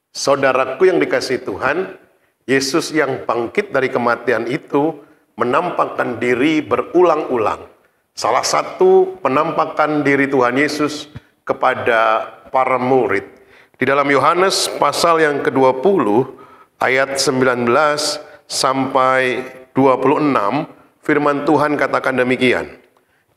Saudaraku yang dikasihi Tuhan, Yesus yang bangkit dari kematian itu menampakkan diri berulang-ulang. Salah satu penampakan diri Tuhan Yesus kepada para murid. Di dalam Yohanes pasal yang ke-20 ayat 19 sampai 26, firman Tuhan katakan demikian.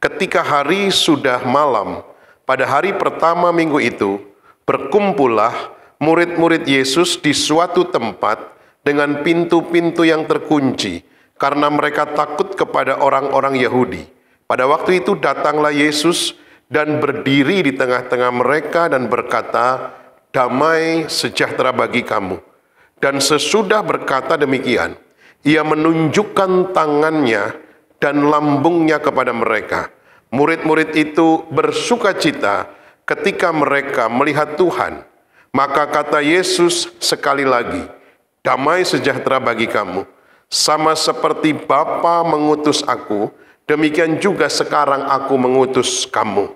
Ketika hari sudah malam, pada hari pertama minggu itu, berkumpullah murid-murid Yesus di suatu tempat dengan pintu-pintu yang terkunci, karena mereka takut kepada orang-orang Yahudi. Pada waktu itu datanglah Yesus dan berdiri di tengah-tengah mereka dan berkata, "Damai sejahtera bagi kamu." Dan sesudah berkata demikian, ia menunjukkan tangannya dan lambungnya kepada mereka. Murid-murid itu bersukacita ketika mereka melihat Tuhan. Maka kata Yesus sekali lagi, "Damai sejahtera bagi kamu. Sama seperti Bapa mengutus aku, demikian juga sekarang aku mengutus kamu."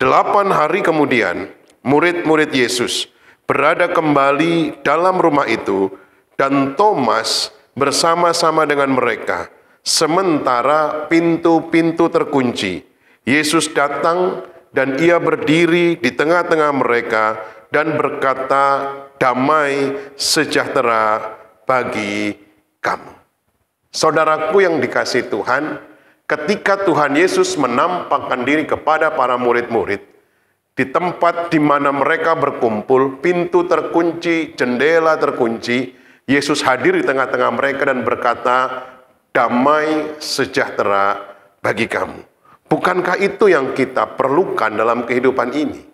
8 hari kemudian, murid-murid Yesus berada kembali dalam rumah itu, dan Thomas bersama-sama dengan mereka. Sementara pintu-pintu terkunci, Yesus datang dan ia berdiri di tengah-tengah mereka dan berkata, "Damai sejahtera bagi kamu." Saudaraku yang dikasihi Tuhan, ketika Tuhan Yesus menampakkan diri kepada para murid-murid, di tempat di mana mereka berkumpul, pintu terkunci, jendela terkunci, Yesus hadir di tengah-tengah mereka dan berkata, "Damai sejahtera bagi kamu." Bukankah itu yang kita perlukan dalam kehidupan ini?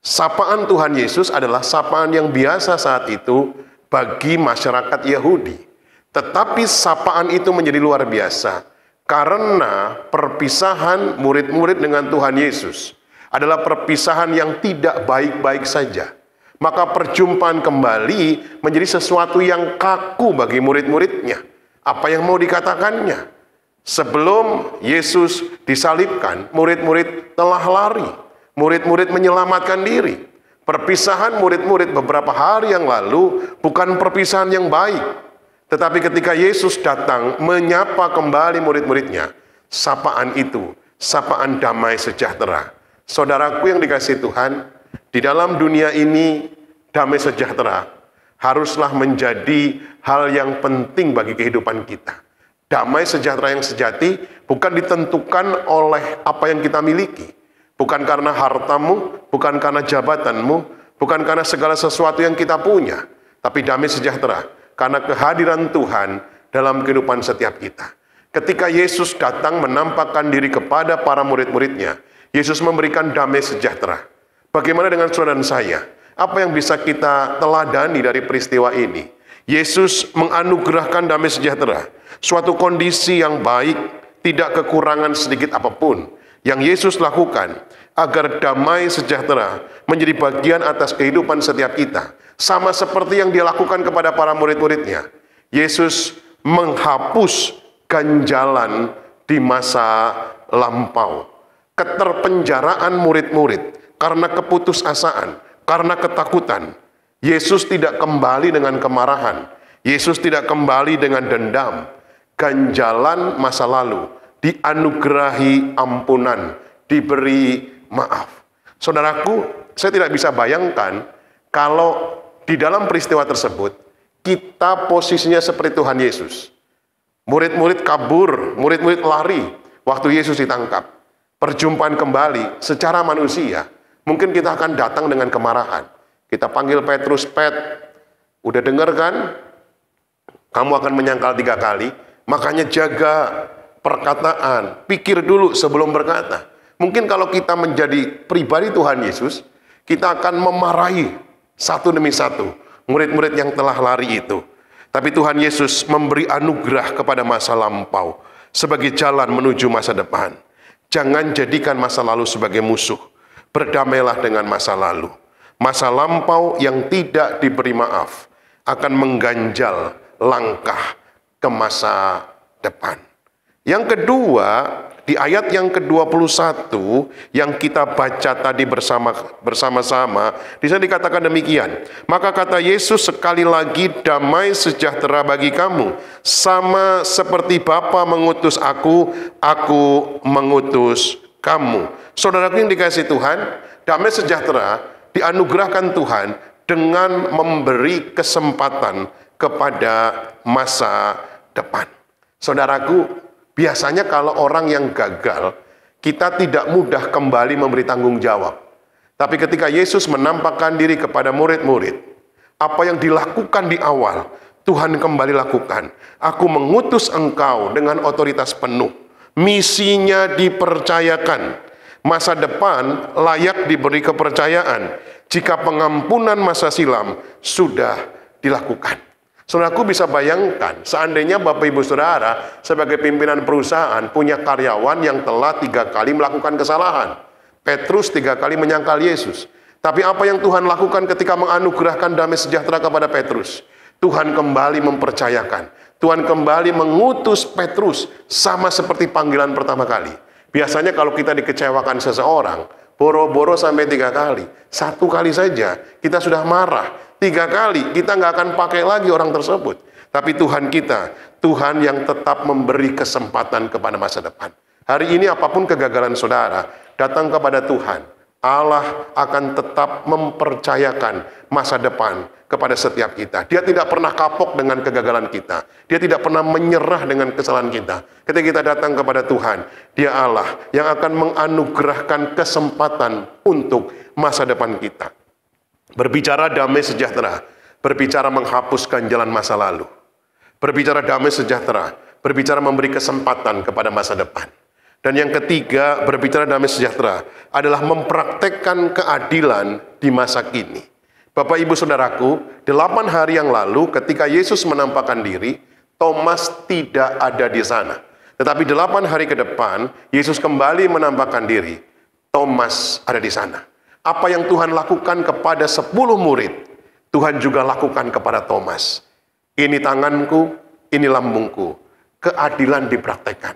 Sapaan Tuhan Yesus adalah sapaan yang biasa saat itu bagi masyarakat Yahudi. Tetapi sapaan itu menjadi luar biasa karena perpisahan murid-murid dengan Tuhan Yesus adalah perpisahan yang tidak baik-baik saja. Maka perjumpaan kembali menjadi sesuatu yang kaku bagi murid-muridnya. Apa yang mau dikatakannya? Sebelum Yesus disalibkan, murid-murid telah lari. Murid-murid menyelamatkan diri. Perpisahan murid-murid beberapa hari yang lalu bukan perpisahan yang baik. Tetapi ketika Yesus datang menyapa kembali murid-muridnya, sapaan itu, sapaan damai sejahtera. Saudaraku yang dikasihi Tuhan, di dalam dunia ini damai sejahtera haruslah menjadi hal yang penting bagi kehidupan kita. Damai sejahtera yang sejati bukan ditentukan oleh apa yang kita miliki. Bukan karena hartamu, bukan karena jabatanmu, bukan karena segala sesuatu yang kita punya. Tapi damai sejahtera karena kehadiran Tuhan dalam kehidupan setiap kita. Ketika Yesus datang menampakkan diri kepada para murid-muridnya, Yesus memberikan damai sejahtera. Bagaimana dengan saudara dan saya? Apa yang bisa kita teladani dari peristiwa ini? Yesus menganugerahkan damai sejahtera, suatu kondisi yang baik, tidak kekurangan sedikit apapun yang Yesus lakukan agar damai sejahtera menjadi bagian atas kehidupan setiap kita. Sama seperti yang dia lakukan kepada para murid-muridnya. Yesus menghapus ganjalan di masa lampau. Keterpenjaraan murid-murid karena keputusasaan, karena ketakutan. Yesus tidak kembali dengan kemarahan. Yesus tidak kembali dengan dendam. Ganjalan masa lalu dianugerahi ampunan, diberi maaf. Saudaraku, saya tidak bisa bayangkan kalau di dalam peristiwa tersebut kita posisinya seperti Tuhan Yesus. Murid-murid kabur, murid-murid lari waktu Yesus ditangkap. Perjumpaan kembali secara manusia, mungkin kita akan datang dengan kemarahan. Kita panggil Petrus, "Pet, udah denger kan? Kamu akan menyangkal 3 kali, makanya jaga perkataan, pikir dulu sebelum berkata." Mungkin kalau kita menjadi pribadi Tuhan Yesus, kita akan memarahi satu demi satu murid-murid yang telah lari itu. Tapi Tuhan Yesus memberi anugerah kepada masa lampau sebagai jalan menuju masa depan. Jangan jadikan masa lalu sebagai musuh. Berdamailah dengan masa lalu. Masa lampau yang tidak diberi maaf akan mengganjal langkah ke masa depan. Yang kedua, di ayat yang ke-21 yang kita baca tadi bersama-sama, di sana dikatakan demikian. Maka kata Yesus sekali lagi, damai sejahtera bagi kamu. Sama seperti Bapa mengutus aku mengutus kamu. Saudaraku yang dikasihi Tuhan, damai sejahtera dianugerahkan Tuhan dengan memberi kesempatan kepada masa depan. Saudaraku, biasanya kalau orang yang gagal, kita tidak mudah kembali memberi tanggung jawab. Tapi ketika Yesus menampakkan diri kepada murid-murid, apa yang dilakukan di awal, Tuhan kembali lakukan. Aku mengutus engkau dengan otoritas penuh. Misinya dipercayakan. Masa depan layak diberi kepercayaan jika pengampunan masa silam sudah dilakukan. Saudaraku bisa bayangkan, seandainya Bapak Ibu Saudara sebagai pimpinan perusahaan punya karyawan yang telah 3 kali melakukan kesalahan. Petrus 3 kali menyangkal Yesus. Tapi apa yang Tuhan lakukan ketika menganugerahkan damai sejahtera kepada Petrus? Tuhan kembali mempercayakan. Tuhan kembali mengutus Petrus sama seperti panggilan pertama kali. Biasanya kalau kita dikecewakan seseorang, boro-boro sampai 3 kali. 1 kali saja kita sudah marah. 3 kali kita nggak akan pakai lagi orang tersebut. Tapi Tuhan kita, Tuhan yang tetap memberi kesempatan kepada masa depan. Hari ini apapun kegagalan saudara, datang kepada Tuhan. Allah akan tetap mempercayakan masa depan kepada setiap kita. Dia tidak pernah kapok dengan kegagalan kita. Dia tidak pernah menyerah dengan kesalahan kita. Ketika kita datang kepada Tuhan, Dia Allah yang akan menganugerahkan kesempatan untuk masa depan kita. Berbicara damai sejahtera, berbicara menghapuskan jalan masa lalu. Berbicara damai sejahtera, berbicara memberi kesempatan kepada masa depan. Dan yang ketiga, berbicara damai sejahtera adalah mempraktekkan keadilan di masa kini. Bapak Ibu Saudaraku, 8 hari yang lalu ketika Yesus menampakkan diri, Thomas tidak ada di sana. Tetapi 8 hari ke depan, Yesus kembali menampakkan diri, Thomas ada di sana. Apa yang Tuhan lakukan kepada 10 murid, Tuhan juga lakukan kepada Thomas. Ini tanganku, ini lambungku. Keadilan dipraktekkan.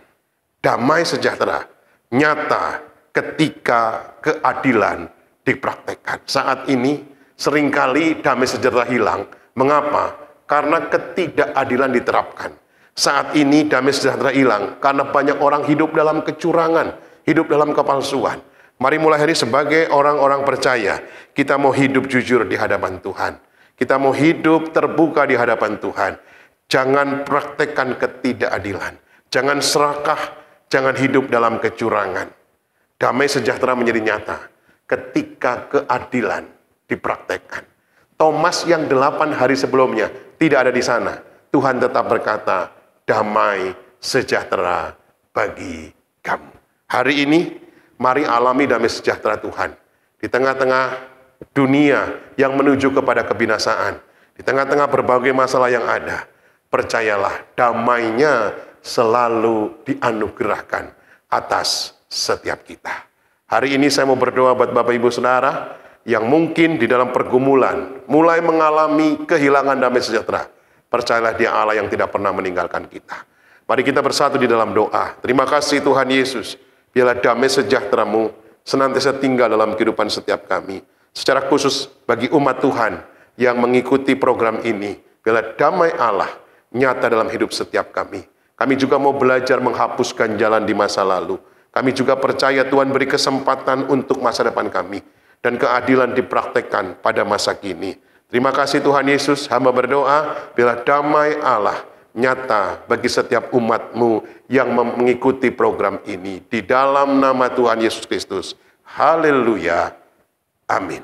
Damai sejahtera nyata ketika keadilan dipraktekkan. Saat ini seringkali damai sejahtera hilang. Mengapa? Karena ketidakadilan diterapkan. Saat ini damai sejahtera hilang karena banyak orang hidup dalam kecurangan, hidup dalam kepalsuan. Mari mulai hari sebagai orang-orang percaya, kita mau hidup jujur di hadapan Tuhan. Kita mau hidup terbuka di hadapan Tuhan. Jangan praktekkan ketidakadilan. Jangan serakah. Jangan hidup dalam kecurangan. Damai sejahtera menjadi nyata ketika keadilan dipraktekkan. Thomas yang 8 hari sebelumnya tidak ada di sana. Tuhan tetap berkata, damai sejahtera bagi kamu. Hari ini, mari alami damai sejahtera Tuhan. Di tengah-tengah dunia yang menuju kepada kebinasaan. Di tengah-tengah berbagai masalah yang ada. Percayalah, damainya selalu dianugerahkan atas setiap kita. Hari ini saya mau berdoa buat Bapak Ibu Saudara yang mungkin di dalam pergumulan mulai mengalami kehilangan damai sejahtera. Percayalah Dia Allah yang tidak pernah meninggalkan kita. Mari kita bersatu di dalam doa. Terima kasih Tuhan Yesus. Biarlah damai sejahtera-Mu senantiasa tinggal dalam kehidupan setiap kami. Secara khusus bagi umat Tuhan yang mengikuti program ini. Biarlah damai Allah nyata dalam hidup setiap kami. Kami juga mau belajar menghapuskan jalan di masa lalu. Kami juga percaya Tuhan beri kesempatan untuk masa depan kami. Dan keadilan dipraktekkan pada masa kini. Terima kasih Tuhan Yesus, hamba berdoa, biarlah damai Allah nyata bagi setiap umat-Mu yang mengikuti program ini. Di dalam nama Tuhan Yesus Kristus. Haleluya. Amin.